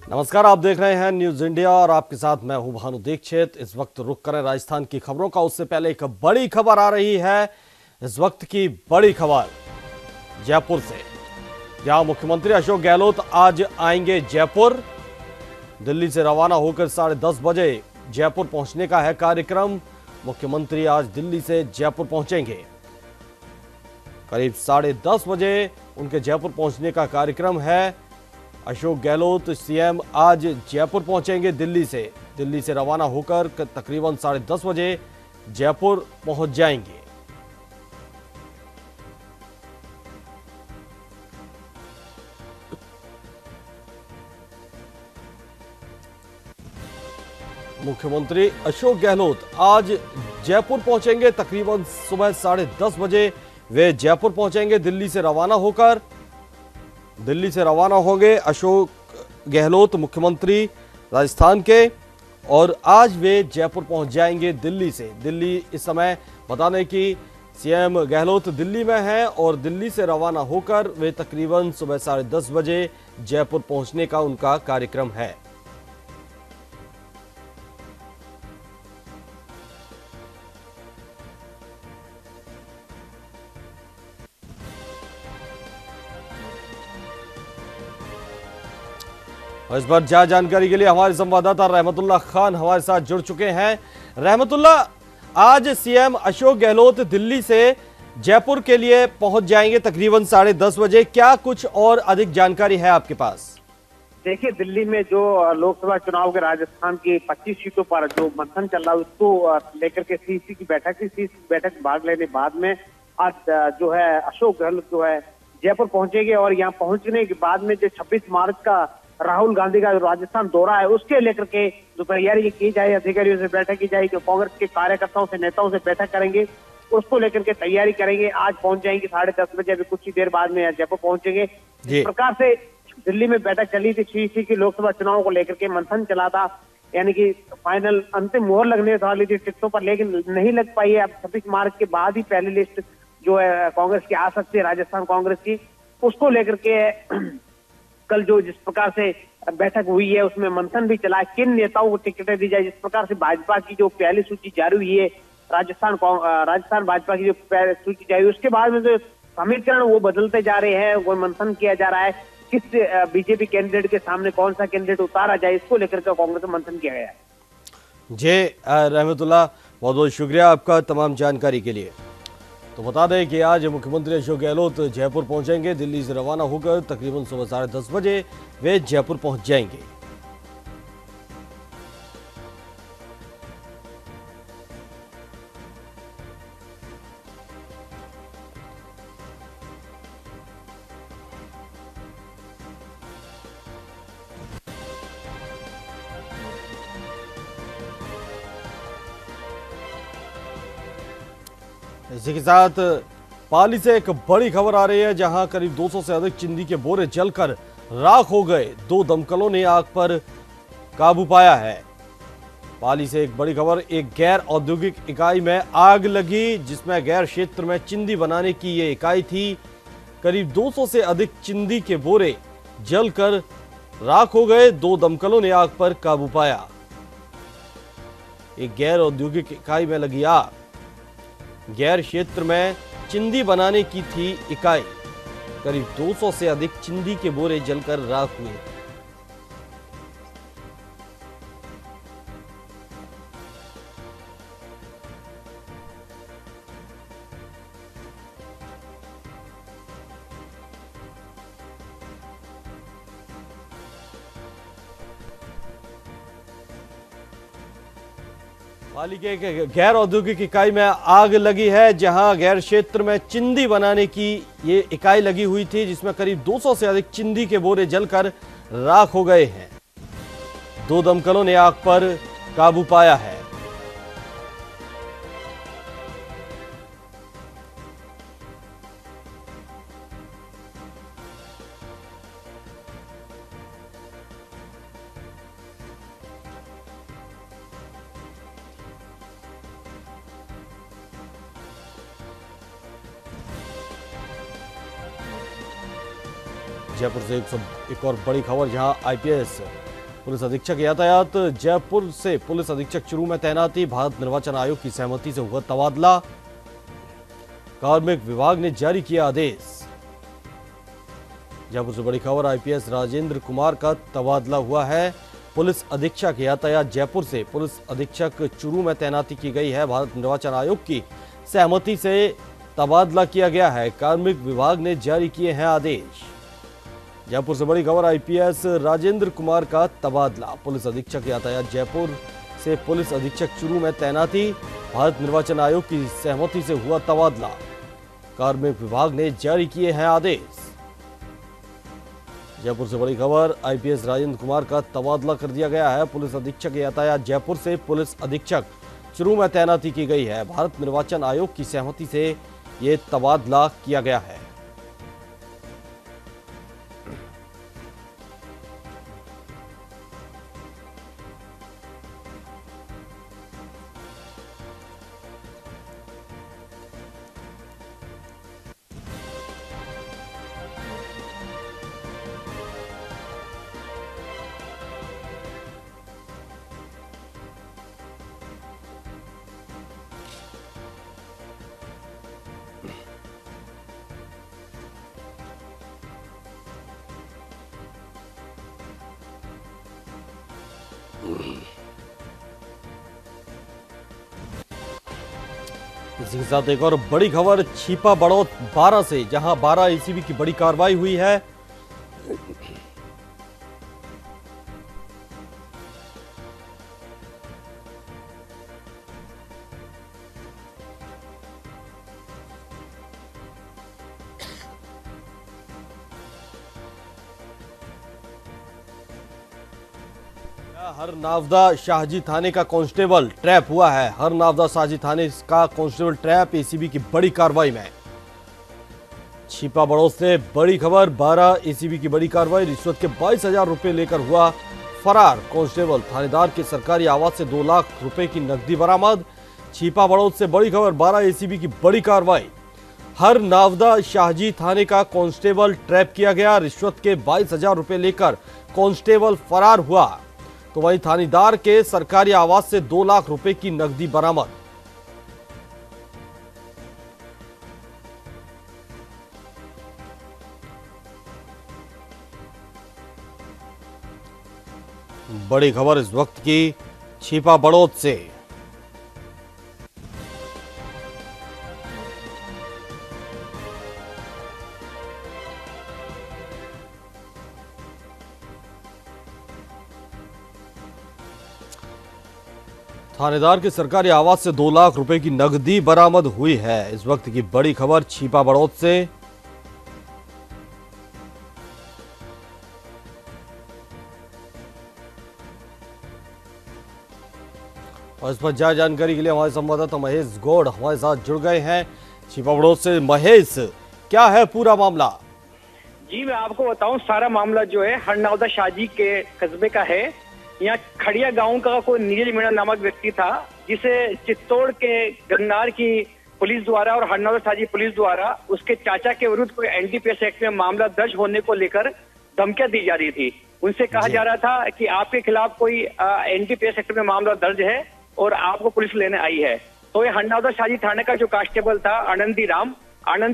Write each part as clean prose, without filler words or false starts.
नमस्कार, आप देख रहे हैं न्यूज इंडिया और आपके साथ मैं हूं भानु दीक्षित। इस वक्त रुक करें राजस्थान की खबरों का। उससे पहले एक बड़ी खबर आ रही है। इस वक्त की बड़ी खबर जयपुर से, जहां मुख्यमंत्री अशोक गहलोत आज आएंगे जयपुर। दिल्ली से रवाना होकर 10:30 बजे जयपुर पहुंचने का है कार्यक्रम। मुख्यमंत्री आज दिल्ली से जयपुर पहुंचेंगे। करीब 10:30 बजे उनके जयपुर पहुंचने का कार्यक्रम है। अशोक गहलोत सीएम आज जयपुर पहुंचेंगे दिल्ली से रवाना होकर तकरीबन 10:30 बजे जयपुर पहुंच जाएंगे। मुख्यमंत्री अशोक गहलोत आज जयपुर पहुंचेंगे। तकरीबन सुबह 10:30 बजे वे जयपुर पहुंचेंगे। दिल्ली से रवाना होंगे अशोक गहलोत, मुख्यमंत्री राजस्थान के, और आज वे जयपुर पहुंच जाएंगे दिल्ली से। दिल्ली इस समय बता दें कि सीएम गहलोत दिल्ली में हैं और दिल्ली से रवाना होकर वे तकरीबन सुबह 10:30 बजे जयपुर पहुंचने का उनका कार्यक्रम है। और इस पर ज्यादा जानकारी के लिए हमारे संवाददाता रहमतुल्लाह खान हमारे साथ जुड़ चुके हैं। रहमतुल्लाह, आज सीएम अशोक गहलोत दिल्ली से जयपुर के लिए पहुंच जाएंगे तकरीबन 10:30 बजे। क्या कुछ और अधिक जानकारी है आपके पास? देखिए, दिल्ली में जो लोकसभा चुनाव के राजस्थान की 25 सीटों पर जो मंथन चल रहा है उसको लेकर के सीसी की बैठक भाग लेने बाद में आज जो है अशोक गहलोत जो है जयपुर पहुंचेंगे। और यहाँ पहुंचने के बाद में जो 26 मार्च का राहुल गांधी का जो राजस्थान दौरा है उसके लेकर के जो तैयारी की जाए, अधिकारियों से बैठक की जाएगी, कांग्रेस के कार्यकर्ताओं से, नेताओं से बैठक करेंगे, उसको लेकर के तैयारी करेंगे। आज पहुंच जाएंगे 10:30 बजे, अभी कुछ ही देर बाद में जयपुर पहुंचेंगे। इस प्रकार से दिल्ली में बैठक चली थी, सीसी की लोकसभा चुनाव को लेकर के मंथन चला था, यानी कि फाइनल अंतिम मोहर लगने वाली थी टिकटों पर, लेकिन नहीं लग पाई है। अब 26 मार्च के बाद ही पहली लिस्ट जो है कांग्रेस की आ सकती है, राजस्थान कांग्रेस की, उसको लेकर के कल जो जिस प्रकार से बैठक हुई है उसमें मंथन भी चला है किन नेताओं को टिकटें दी जाए। जिस प्रकार से भाजपा की जो पहली सूची जारी हुई है, राजस्थान भाजपा की जो सूची जारी हुई, उसके बाद में जो समीकरण वो बदलते जा रहे हैं, वो मंथन किया जा रहा है किस बीजेपी कैंडिडेट के सामने कौन सा कैंडिडेट उतारा जाए, इसको लेकर के कांग्रेस में मंथन किया गया है। जी रहमतुल्लाह, बहुत बहुत शुक्रिया आपका तमाम जानकारी के लिए। तो बता दें कि आज मुख्यमंत्री अशोक गहलोत जयपुर पहुंचेंगे। दिल्ली से रवाना होकर तकरीबन सुबह 10:30 बजे वे जयपुर पहुंच जाएंगे। इसी के साथ पाली से एक बड़ी खबर आ रही है, जहां करीब 200 से अधिक चिंदी के बोरे जलकर राख हो गए। 2 दमकलों ने आग पर काबू पाया है। पाली से एक बड़ी खबर, एक गैर औद्योगिक इकाई में आग लगी, जिसमें गैर क्षेत्र में चिंदी बनाने की ये इकाई थी। करीब 200 से अधिक चिंदी के बोरे जलकर राख हो गए। 2 दमकलों ने आग पर काबू पाया। एक गैर औद्योगिक इकाई में लगी आग। गैर क्षेत्र में चिंदी बनाने की थी इकाई। करीब 200 से अधिक चिंदी के बोरे जलकर राख हुए। पाली के एक गैर औद्योगिक इकाई में आग लगी है, जहां गैर क्षेत्र में चिंदी बनाने की ये इकाई लगी हुई थी, जिसमें करीब 200 से अधिक चिंदी के बोरे जलकर राख हो गए हैं। 2 दमकलों ने आग पर काबू पाया है। जयपुर से एक और बड़ी खबर, जहां आईपीएस पुलिस अधीक्षक यातायात जयपुर से पुलिस अधीक्षक चुरू में तैनाती, भारत निर्वाचन आयोग की सहमति से हुआ तबादला, कार्मिक विभाग ने जारी किया आदेश। जयपुर से बड़ी खबर, आईपीएस राजेंद्र कुमार का तबादला हुआ है। पुलिस अधीक्षक यातायात जयपुर से पुलिस अधीक्षक चुरू में तैनाती की गई है। भारत निर्वाचन आयोग की सहमति से तबादला किया गया है, कार्मिक विभाग ने जारी किए हैं आदेश। जयपुर से बड़ी खबर, आईपीएस राजेंद्र कुमार का तबादला, पुलिस अधीक्षक यातायात जयपुर से पुलिस अधीक्षक चुरू में तैनाती, भारत निर्वाचन आयोग की सहमति से हुआ तबादला, कार्मिक विभाग ने जारी किए हैं आदेश। जयपुर से बड़ी खबर, आईपीएस राजेंद्र कुमार का तबादला कर दिया गया है। पुलिस अधीक्षक यातायात जयपुर से पुलिस अधीक्षक चुरू में तैनाती की गई है। भारत निर्वाचन आयोग की सहमति से ये तबादला किया गया है। इसी के साथ एक और बड़ी खबर, छिपा बड़ौत 12 से, जहां 12 एसीबी की बड़ी कार्रवाई हुई है। हरनावदा शाहजी थाने का कांस्टेबल ट्रैप हुआ है। हरनावदा शाहजी थाने का कांस्टेबल ट्रैप, एसीबी की बड़ी कार्रवाई में। छिपा बड़ौत से बड़ी खबर, 12 एसीबी की बड़ी कार्रवाई, रिश्वत के 22,000 रुपए लेकर हुआ फरार कांस्टेबल, थानेदार के सरकारी आवास से 2 लाख रुपए की नकदी बरामद। छिपा बड़ौत से बड़ी खबर, 12 एसीबी की बड़ी कार्रवाई, हरनावदा शाहजी थाने का कांस्टेबल ट्रैप किया गया, रिश्वत के 22,000 रुपए लेकर कांस्टेबल फरार हुआ। तो वहीं थानेदार के सरकारी आवास से 2 लाख रुपए की नकदी बरामद। बड़ी खबर इस वक्त की छिपा बड़ौत से। थानेदार के सरकारी आवास से 2 लाख रुपए की नकदी बरामद हुई है। इस वक्त की बड़ी खबर छिपा बड़ौत से। और इस पर ज्यादा जानकारी के लिए हमारे संवाददाता महेश गौड़ हमारे साथ जुड़ गए हैं छिपा बड़ौत से। महेश, क्या है पूरा मामला? जी मैं आपको बताऊं, सारा मामला जो है हरनावदा शाहजी के कस्बे का है। यहाँ खड़िया गांव का कोई नीरज मीणा नामक व्यक्ति था, जिसे चित्तौड़ के गंगार की पुलिस द्वारा और हरनावदा शाहजी पुलिस द्वारा उसके चाचा के विरुद्ध कोई एनडीपीएस एक्ट में मामला दर्ज होने को लेकर धमकियां दी जा रही थी। उनसे कहा जा रहा था कि आपके खिलाफ कोई एनडीपीएस एक्ट में मामला दर्ज है और आपको पुलिस लेने आई है। तो ये हरनावदा शाहजी थाने का जो कांस्टेबल था आनंदी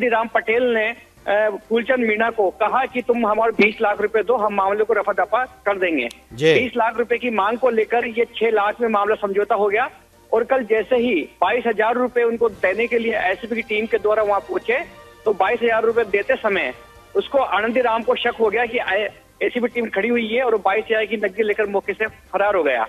राम पटेल ने फूलचंद मीणा को कहा कि तुम हमारे 20 लाख रुपए दो, हम मामले को रफा दफा कर देंगे। 20 लाख रुपए की मांग को लेकर ये 6 लाख में मामला समझौता हो गया। और कल जैसे ही 22,000 रुपए उनको देने के लिए एसपी की टीम के द्वारा वहां पहुंचे, तो 22,000 रुपए देते समय उसको आनंदी राम को शक हो गया कि एसीबी टीम खड़ी हुई है, और 22,000 की नकदी लेकर मौके से फरार हो गया।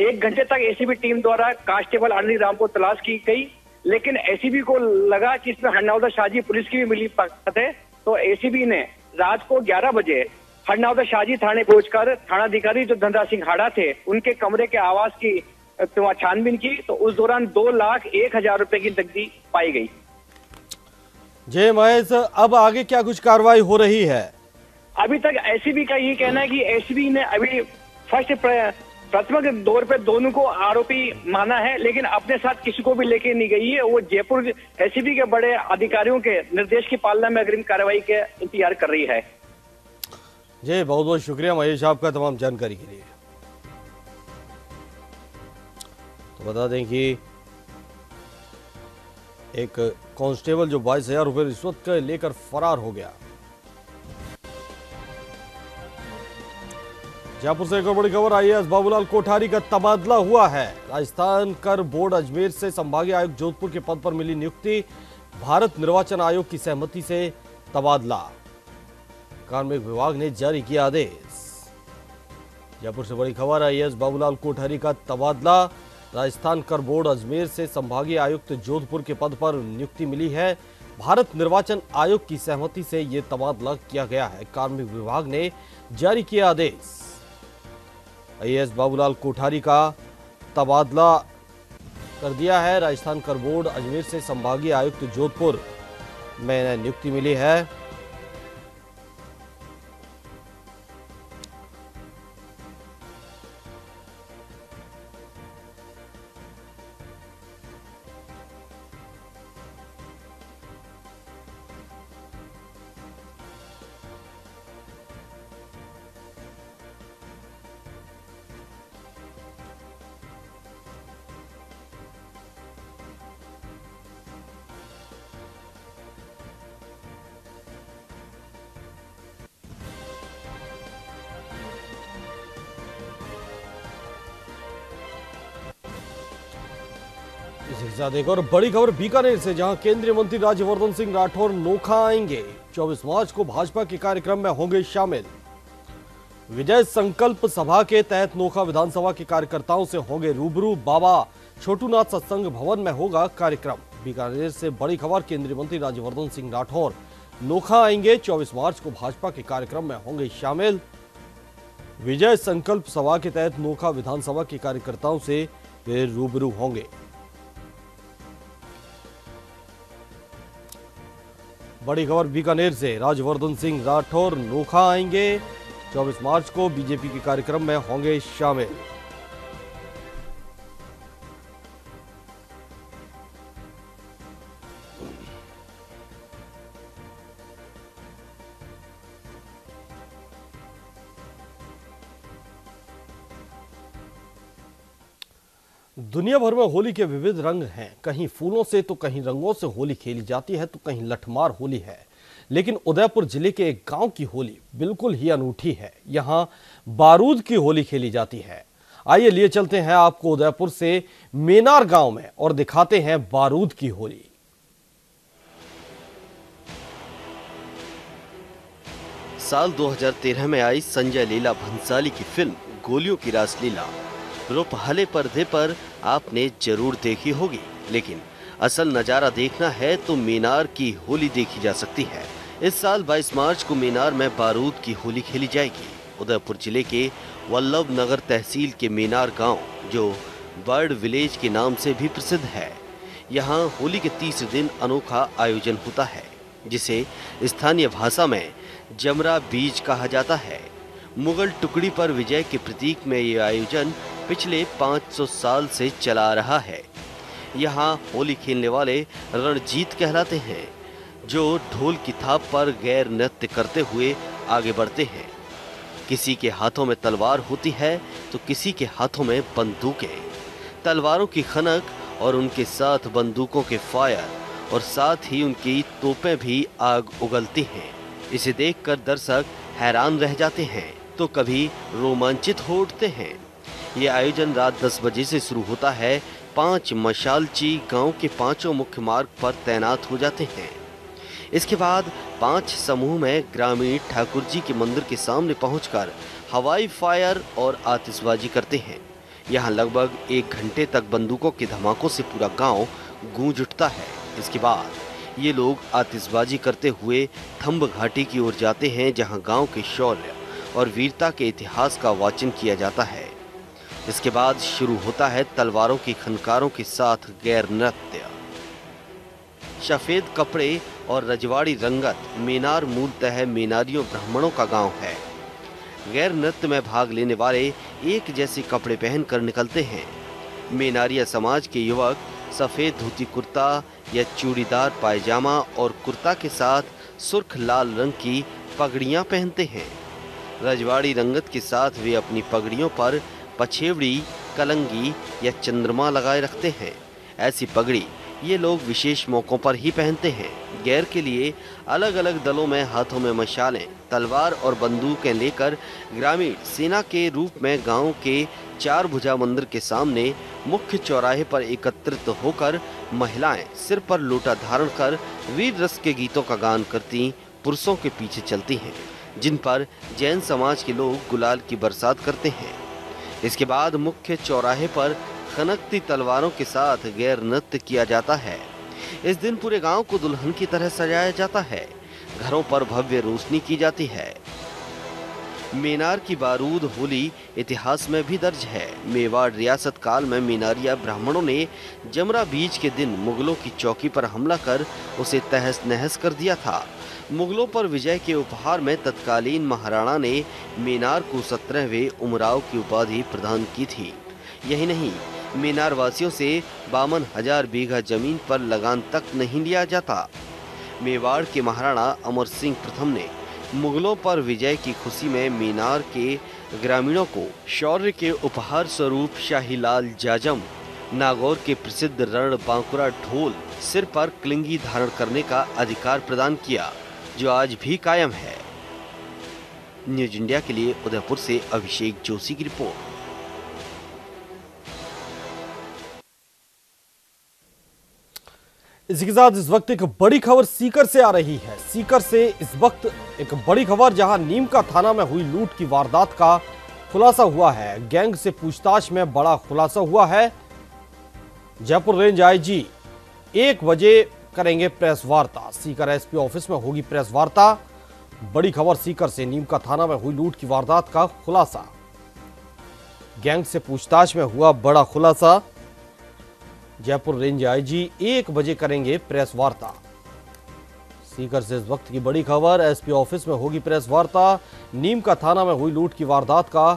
1 घंटे तक एसीबी टीम द्वारा कांस्टेबल आनंदी राम को तलाश की गई, लेकिन एसीबी को लगा कि इसमें हरनावदा शाहजी पुलिस की भी मिली भगत है। तो एसीबी ने रात को 11 बजे हरनावदा शाहजी थाने पहुंचकर थानाधिकारी जो धनराज सिंह हाड़ा थे, उनके कमरे के आवास की छानबीन की। तो उस दौरान 2,01,000 रुपए की नकदी पाई गई। जय महेश, अब आगे क्या कुछ कार्रवाई हो रही है? अभी तक एसीबी का ये कहना है कि एसीबी ने अभी प्राथमिक दौर पे दोनों को आरोपी माना है, लेकिन अपने साथ किसी को भी लेके नहीं गई है। वो जयपुर एसीबी के बड़े अधिकारियों के निर्देश की पालना में अग्रिम कार्रवाई के इंतजार कर रही है। जी बहुत बहुत शुक्रिया महेश आपका तमाम जानकारी के लिए। बता दें कि एक कांस्टेबल जो 22,000 रुपए रिश्वत के लेकर फरार हो गया। जयपुर से एक और बड़ी खबर आई है। बाबूलाल कोठारी का तबादला हुआ है। राजस्थान कर बोर्ड अजमेर से संभागीय आयुक्त जोधपुर के पद पर मिली नियुक्ति। भारत निर्वाचन आयोग की सहमति से तबादला। कार्मिक विभाग ने जारी किया आदेश। जयपुर से बड़ी खबर आई है। बाबूलाल कोठारी का तबादला। राजस्थान कर बोर्ड अजमेर से संभागीय आयुक्त जोधपुर के पद पर नियुक्ति मिली है। भारत निर्वाचन आयोग की सहमति से यह तबादला किया गया है। कार्मिक विभाग ने जारी किया आदेश। आईएएस बाबूलाल कोठारी का तबादला कर दिया है। राजस्थान कर बोर्ड अजमेर से संभागीय आयुक्त जोधपुर में नियुक्ति मिली है। इसी के साथ एक और बड़ी खबर बीकानेर से, जहां केंद्रीय मंत्री राज्यवर्धन सिंह राठौर नोखा आएंगे। 24 मार्च को भाजपा के कार्यक्रम में होंगे शामिल। विजय संकल्प सभा के तहत नोखा विधानसभा के कार्यकर्ताओं से होंगे रूबरू। बाबा छोटूनाथ सत्संग भवन में होगा कार्यक्रम। बीकानेर से बड़ी खबर, केंद्रीय मंत्री राज्यवर्धन सिंह राठौर नोखा आएंगे। 24 मार्च को भाजपा के कार्यक्रम में होंगे शामिल। विजय संकल्प सभा के तहत नोखा विधानसभा के कार्यकर्ताओं से वे रूबरू होंगे। बड़ी खबर बीकानेर से, राज्यवर्धन सिंह राठौर नोखा आएंगे। 24 मार्च को बीजेपी के कार्यक्रम में होंगे शामिल। दुनिया भर में होली के विविध रंग हैं। कहीं फूलों से तो कहीं रंगों से होली खेली जाती है तो कहीं लठमार होली है। लेकिन उदयपुर जिले के एक गांव की होली बिल्कुल ही अनूठी है। यहां बारूद की होली खेली जाती है। आइए लिए चलते हैं आपको उदयपुर से मेनार गांव में और दिखाते हैं बारूद की होली। साल 2013 में आई संजय लीला भंसाली की फिल्म गोलियों की रासलीला रूपहले पर्दे पर आपने जरूर देखी होगी, लेकिन असल नजारा देखना है तो मेनार की होली देखी जा सकती है। इस साल 22 मार्च को मेनार में बारूद की होली खेली जाएगी। उदयपुर जिले के वल्लभ नगर तहसील के मेनार गांव, जो बर्ड विलेज के नाम से भी प्रसिद्ध है, यहां होली के तीसरे दिन अनोखा आयोजन होता है, जिसे स्थानीय भाषा में जमरा बीज कहा जाता है। मुगल टुकड़ी पर विजय के प्रतीक में यह आयोजन पिछले 500 साल से चला आ रहा है। यहाँ होली खेलने वाले रणजीत कहलाते हैं, जो ढोल की थाप पर गैर नृत्य करते हुए आगे बढ़ते हैं। किसी के हाथों में तलवार होती है तो किसी के हाथों में बंदूकें। तलवारों की खनक और उनके साथ बंदूकों के फायर और साथ ही उनकी तोपें भी आग उगलती हैं। इसे देखकर दर्शक हैरान रह जाते हैं तो कभी रोमांचित हो उठते हैं। ये आयोजन रात 10 बजे से शुरू होता है। 5 मशालची गांव के 5 मुख्य मार्ग पर तैनात हो जाते हैं। इसके बाद 5 समूह में ग्रामीण ठाकुर जी के मंदिर के सामने पहुंचकर हवाई फायर और आतिशबाजी करते हैं। यहाँ लगभग 1 घंटे तक बंदूकों के धमाकों से पूरा गांव गूंज उठता है। इसके बाद ये लोग आतिशबाजी करते हुए थंब घाटी की ओर जाते हैं, जहाँ गांव के शौर्य और वीरता के इतिहास का वाचन किया जाता है। इसके बाद शुरू होता है तलवारों की खनकारों के साथ गैर नृत्य। सफेद कपड़े और रजवाड़ी रंगत मेनार मूलतः मेनारियों ब्राह्मणों का गांव है। गैर नृत्य में भाग लेने वाले एक जैसे कपड़े पहनकर निकलते हैं। मेनारिया समाज के युवक सफेद धोती कुर्ता या चूड़ीदार पायजामा और कुर्ता के साथ सुर्ख लाल रंग की पगड़ियां पहनते हैं। रजवाड़ी रंगत के साथ वे अपनी पगड़ियों पर पछेवड़ी, कलंगी या चंद्रमा लगाए रखते हैं। ऐसी पगड़ी ये लोग विशेष मौकों पर ही पहनते हैं। गैर के लिए अलग अलग दलों में हाथों में मशालें, तलवार और बंदूकें लेकर ग्रामीण सेना के रूप में गांव के 4 भुजा मंदिर के सामने मुख्य चौराहे पर एकत्रित होकर महिलाएं सिर पर लोटा धारण कर वीर रस के गीतों का गान करती पुरुषों के पीछे चलती हैं, जिन पर जैन समाज के लोग गुलाल की बरसात करते हैं। इसके बाद मुख्य चौराहे पर खनकती तलवारों के साथ गैर नृत्य किया जाता है। इस दिन पूरे गांव को दुल्हन की तरह सजाया जाता है। घरों पर भव्य रोशनी की जाती है। मेनार की बारूद होली इतिहास में भी दर्ज है। मेवाड़ रियासत काल में मेनारिया ब्राह्मणों ने जमरा बीज के दिन मुगलों की चौकी पर हमला कर उसे तहस नहस कर दिया था। मुगलों पर विजय के उपहार में तत्कालीन महाराणा ने मेनार को 17वें उमराव की उपाधि प्रदान की थी। यही नहीं, मेनार वासियों से 52,000 बीघा जमीन पर लगान तक नहीं लिया जाता। मेवाड़ के महाराणा अमर सिंह प्रथम ने मुगलों पर विजय की खुशी में मेनार के ग्रामीणों को शौर्य के उपहार स्वरूप शाही लाल जाजम, नागौर के प्रसिद्ध रण बांकुरा ढोल, सिर पर कलिंगी धारण करने का अधिकार प्रदान किया, जो आज भी कायम है। न्यूज इंडिया के लिए उदयपुर से अभिषेक जोशी की रिपोर्ट। इसी के साथ इस वक्त एक बड़ी खबर सीकर से आ रही है। सीकर से इस वक्त एक बड़ी खबर, जहां नीमका थाना में हुई लूट की वारदात का खुलासा हुआ है। गैंग से पूछताछ में बड़ा खुलासा हुआ है। जयपुर रेंज आईजी 1 बजे करेंगे प्रेस वार्ता। सीकर एसपी ऑफिस में होगी प्रेस वार्ता। बड़ी खबर सीकर से, नीमका थाना में हुई लूट की वारदात का खुलासा। गैंग से पूछताछ में हुआ बड़ा खुलासा। जयपुर रेंज आईजी 1 बजे करेंगे प्रेस वार्ता। सीकर से इस वक्त की बड़ी खबर, एसपी ऑफिस में होगी प्रेस वार्ता। नीमका थाना में हुई लूट की वारदात का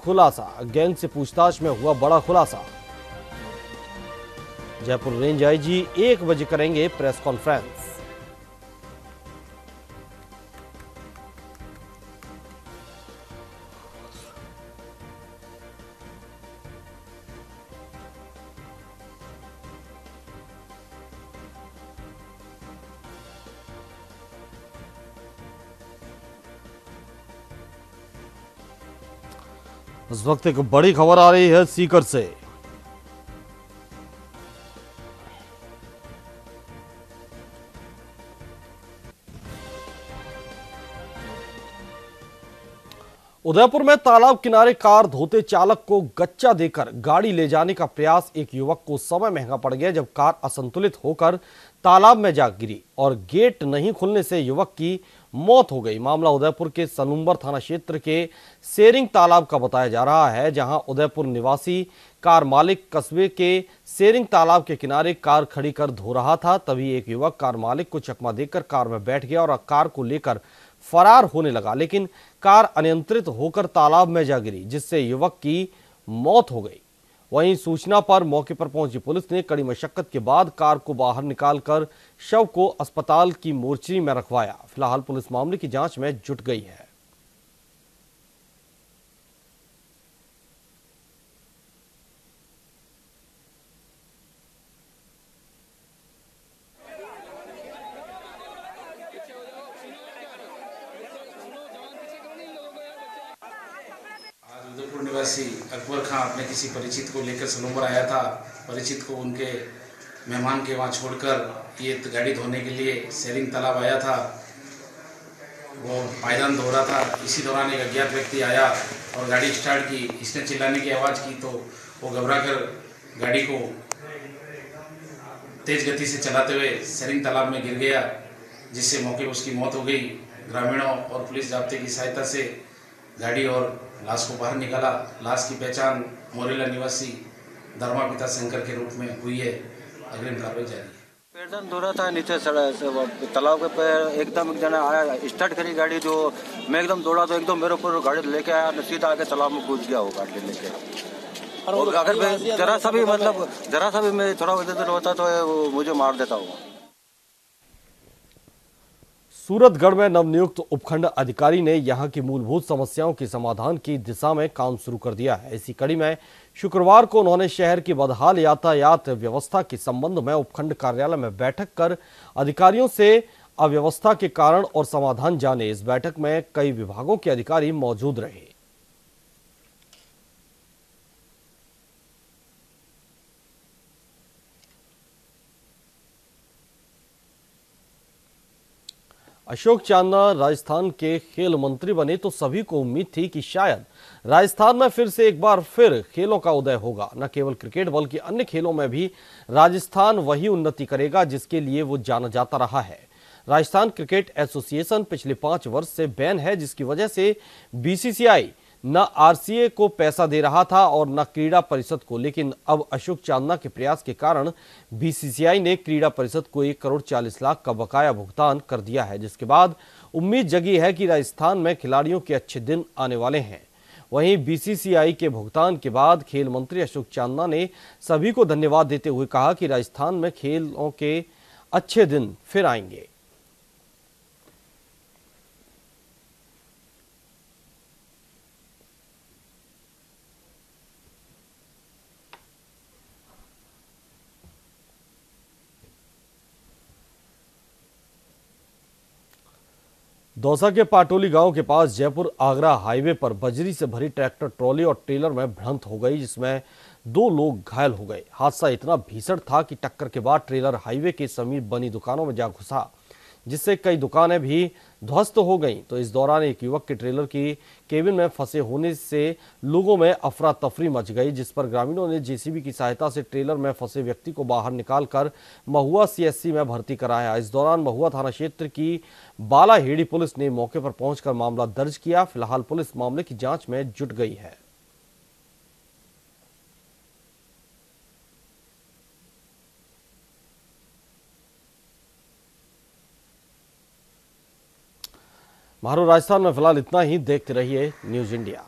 खुलासा। गैंग से पूछताछ में हुआ बड़ा खुलासा। जयपुर रेंज आईजी 1 बजे करेंगे प्रेस कॉन्फ्रेंस। इस वक्त एक बड़ी खबर आ रही है सीकर से। उदयपुर में तालाब किनारे कार धोते चालक को गच्चा देकर गाड़ी ले जाने का प्रयास। एक युवक को समय महंगा पड़ गया जब कार असंतुलित होकर तालाब में जा गिरी और गेट नहीं खुलने से युवक की मौत हो गई। मामला उदयपुर के सनुंबर थाना क्षेत्र के सेरिंग तालाब का बताया जा रहा है, जहां उदयपुर निवासी कार मालिक कस्बे के सेरिंग तालाब के किनारे कार खड़ी कर धो रहा था। तभी एक युवक कार मालिक को चकमा देकर कार में बैठ गया और कार को लेकर फरार होने लगा, लेकिन कार अनियंत्रित होकर तालाब में जा गिरी, जिससे युवक की मौत हो गई। वहीं सूचना पर मौके पर पहुंची पुलिस ने कड़ी मशक्कत के बाद कार को बाहर निकालकर शव को अस्पताल की मोर्चरी में रखवाया। फिलहाल पुलिस मामले की जांच में जुट गई है। उदयपुर निवासी अकबर खां अपने किसी परिचित को लेकर सनोबर आया था। परिचित को उनके मेहमान के वहाँ छोड़कर ये गाड़ी धोने के लिए सेरिंग तालाब आया था। वो पायदान धो रहा था। इसी दौरान एक अज्ञात व्यक्ति आया और गाड़ी स्टार्ट की। इसने चिल्लाने की आवाज़ की तो वो घबराकर गाड़ी को तेज गति से चलाते हुए सेरिंग तालाब में गिर गया, जिससे मौके पर उसकी मौत हो गई। ग्रामीणों और पुलिस जाब्ते की सहायता से गाड़ी और लाश को बाहर निकाला। लाश की पहचान मोरेला निवासी धर्मा पिता शंकर के रूप में हुई है। अग्रिम कार्रवाई जारी है। पैदल धो रहा था नीचे तालाब के पे एकदम एक जना आया, स्टार्ट करी गाड़ी, जो मैं एकदम दौड़ा तो एकदम मेरे ऊपर गाड़ी लेके आया, सीधा आके तालाब में कूद गया वो गाड़ी लेके। और अगर जरा सा भी मैं थोड़ा इधर उधर होता तो वो मुझे मार देता होगा। सूरतगढ़ में नवनियुक्त उपखंड अधिकारी ने यहां की मूलभूत समस्याओं के समाधान की दिशा में काम शुरू कर दिया है। इसी कड़ी में शुक्रवार को उन्होंने शहर की बदहाल यातायात व्यवस्था के संबंध में उपखंड कार्यालय में बैठक कर अधिकारियों से अव्यवस्था के कारण और समाधान जाने। इस बैठक में कई विभागों के अधिकारी मौजूद रहे। अशोक चांदना राजस्थान के खेल मंत्री बने तो सभी को उम्मीद थी कि शायद राजस्थान में फिर से एक बार फिर खेलों का उदय होगा। न केवल क्रिकेट बल्कि अन्य खेलों में भी राजस्थान वही उन्नति करेगा जिसके लिए वो जाना जाता रहा है। राजस्थान क्रिकेट एसोसिएशन पिछले 5 वर्ष से बैन है, जिसकी वजह से बीसीसीआई न आरसीए को पैसा दे रहा था और न क्रीड़ा परिषद को, लेकिन अब अशोक चांदना के प्रयास के कारण बीसीसीआई ने क्रीड़ा परिषद को 1,40,00,000 का बकाया भुगतान कर दिया है, जिसके बाद उम्मीद जगी है कि राजस्थान में खिलाड़ियों के अच्छे दिन आने वाले हैं। वहीं बीसीसीआई के भुगतान के बाद खेल मंत्री अशोक चांदना ने सभी को धन्यवाद देते हुए कहा कि राजस्थान में खेलों के अच्छे दिन फिर आएंगे। दौसा के पाटोली गांव के पास जयपुर आगरा हाईवे पर बजरी से भरी ट्रैक्टर ट्रॉली और ट्रेलर में भिड़ंत हो गई, जिसमें 2 लोग घायल हो गए। हादसा इतना भीषण था कि टक्कर के बाद ट्रेलर हाईवे के समीप बनी दुकानों में जा घुसा, जिससे कई दुकानें भी ध्वस्त हो गईं। तो इस दौरान एक युवक के ट्रेलर की केबिन में फंसे होने से लोगों में अफरा तफरी मच गई, जिस पर ग्रामीणों ने जेसीबी की सहायता से ट्रेलर में फंसे व्यक्ति को बाहर निकालकर महुआ सीएचसी में भर्ती कराया। इस दौरान महुआ थाना क्षेत्र की बालाहेड़ी पुलिस ने मौके पर पहुंचकर मामला दर्ज किया। फिलहाल पुलिस मामले की जांच में जुट गई है। महारो राजस्थान में फिलहाल इतना ही। देखते रहिए न्यूज़ इंडिया।